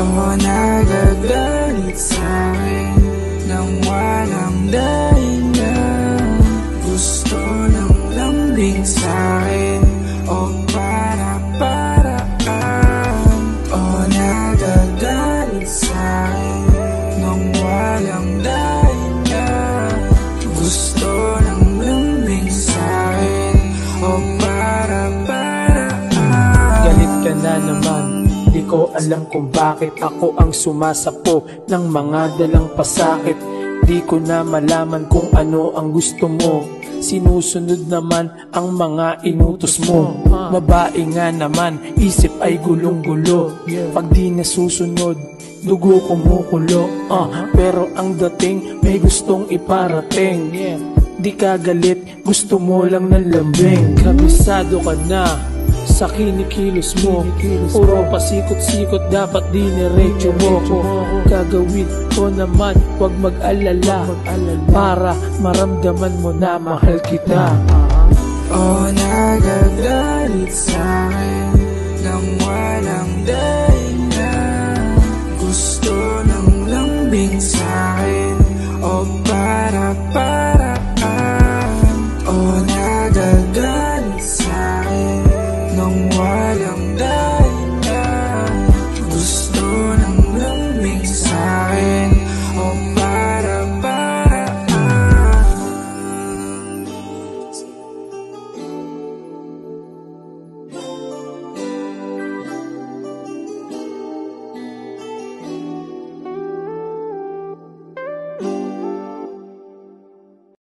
O nagagalit sa'kin nang walang dahilan. Gusto ng lambing sa'kin o para-paraan. O nagagalit sa'kin nang walang dahilan. Gusto ng lambing sa'kin o para-paraan. Galit ka na naman, di ko alam kung bakit ako ang sumasapo ng mga dalang pasakit. Di ko na malaman kung ano ang gusto mo. Sinusunod naman ang mga inutos mo. Babae nga naman, isip ay gulong-gulo. Pag di nasusunod, dugo kumukulo. Pero ang dating may gustong iparating. Di ka galit, gusto mo lang ng lambing. Kabisado ka na sa kinikilos mo, puro pasikot-sikot, dapat diniretso mo. Gagawin ko naman, huwag mag-alala, para maramdaman mo na mahal kita. O nagagalit sa'kin nang walang dahilan.